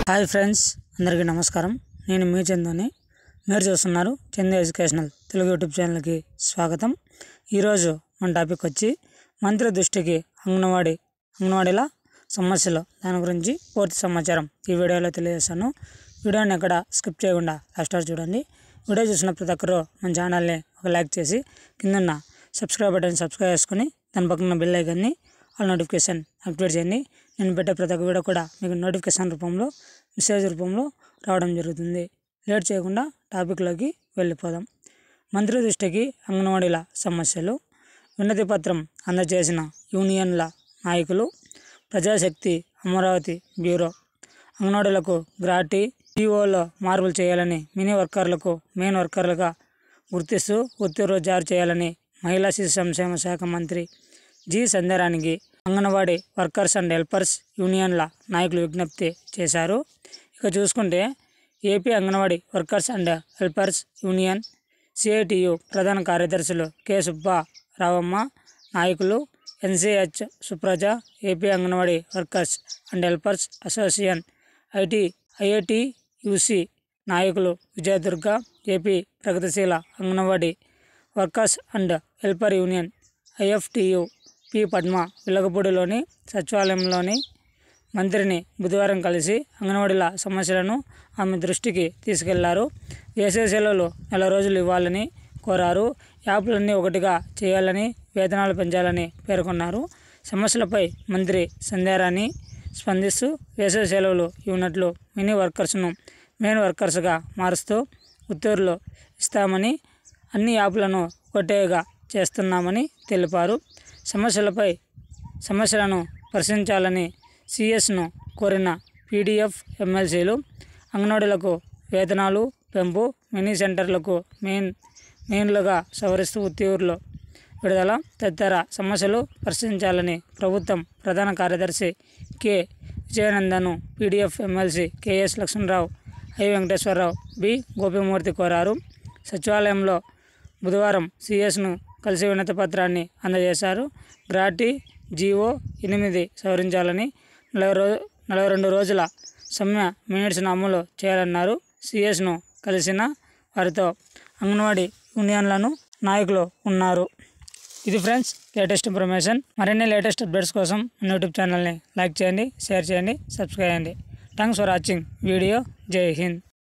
Hi friends, అందరికీ నమస్కారం. నేను మీ చందుని. మీరు చూస్తున్నారు చందు ఎడ్యుకేషనల్ తెలుగు యూట్యూబ్ ఛానల్కి స్వాగతం. ఈరోజు మన టాపిక్ వచ్చి మంత్రి దృష్టికి అంగన్వాడీల సమస్యలు, దాని గురించి పూర్తి సమాచారం ఈ వీడియోలో తెలియజేస్తాను. వీడియోని ఎక్కడ స్కిప్ చేయకుండా లాస్ట్ వరకు చూడండి. వీడియో చూసిన ప్రతి ఒక్కరు మన ఛానల్ని ఒక లైక్ చేసి కిందన్న సబ్స్క్రైబ్ బటన్ సబ్స్క్రైబ్ చేసుకుని దాని పక్కన బెల్ ఐకాన్ని ఆల్ నోటిఫికేషన్ యాక్టివేట్ చేయండి. నేను పెట్టే ప్రతి ఒక్క వీడియో కూడా మీకు నోటిఫికేషన్ రూపంలో, మెసేజ్ రూపంలో రావడం జరుగుతుంది. లేట్ చేయకుండా టాపిక్లోకి వెళ్ళిపోదాం. మంత్రి దృష్టికి అంగన్వాడీల సమస్యలు. వినతి పత్రం అందజేసిన యూనియన్ల నాయకులు. ప్రజాశక్తి అమరావతి బ్యూరో. అంగన్వాడీలకు గ్రాటి టీఓలో మార్పులు చేయాలని, మినీ వర్కర్లకు మెయిన్ వర్కర్లుగా గుర్తిస్తూ ఉత్తర్వులు జారీ చేయాలని మహిళా శిశు సంక్షేమ శాఖ మంత్రి జి సంధ్యారాణికి అంగన్వాడీ వర్కర్స్ అండ్ హెల్పర్స్ యూనియన్ల నాయకులు విజ్ఞప్తి చేశారు. ఇక చూసుకుంటే AP anganwadi workers and helpers union CITU ప్రధాన కార్యదర్శులు కె సుబ్బారావమ్మ, నాయకులు NCH Supraja, AP anganwadi workers and helpers association IITUC నాయకులు విజయదుర్గ, ఏపీ ప్రగతిశీల anganwadi workers and helper union IFTU P Padma వెలగపూడిలోని సచివాలయంలోని మంత్రిని బుధవారం కలిసి అంగన్వాడీల సమస్యలను ఆమె దృష్టికి తీసుకెళ్లారు. వేసవి సెలవులు నెల రోజులు ఇవ్వాలని కోరారు. యాప్లన్నీ ఒకటిగా చేయాలని, వేతనాలు పెంచాలని పేర్కొన్నారు. సమస్యలపై మంత్రి సంధ్యారాణి స్పందిస్తూ వేసవి సెలవులు ఇవ్వనట్లు మినీ వర్కర్స్ను మెయిన్ వర్కర్స్గా మారుస్తూ ఉత్తర్వులు ఇస్తామని, అన్ని యాప్లను ఒకటేగా చేస్తున్నామని తెలిపారు. సమస్యలను పరిశీలించాలని సిఎస్ను కోరిన పీడీఎఫ్ ఎమ్మెల్సీలు అంగన్వాడీలకు వేతనాలు పెంపు, మినీ సెంటర్లకు మెయిన్లుగా సవరిస్తూ ఉత్తర్వులు విడుదల తదితర సమస్యలు పరిశీలించాలని ప్రభుత్వం ప్రధాన కార్యదర్శి కె విజయానందను PDF MLC KS Lakshmanarao, I Venkateswararao, B Gopimurthy కోరారు. సచివాలయంలో బుధవారం సిఎస్ను కలిసి వినతి పత్రాన్ని అందజేశారు. గ్రాటి జీవో 8 సవరించాలని, 42 రోజుల సమ్మె మినిట్స్ను అమలు చేయాలన్నారు. సిఎస్ను కలిసిన వారితో అంగన్వాడీ యూనియన్లను నాయకులు ఉన్నారు. ఇది ఫ్రెండ్స్ లేటెస్ట్ ఇన్ఫర్మేషన్. మరిన్ని లేటెస్ట్ అప్డేట్స్ కోసం యూట్యూబ్ ఛానల్ని లైక్ చేయండి, షేర్ చేయండి, సబ్స్క్రైబ్ చేయండి. Thanks for watching video. జై హింద్.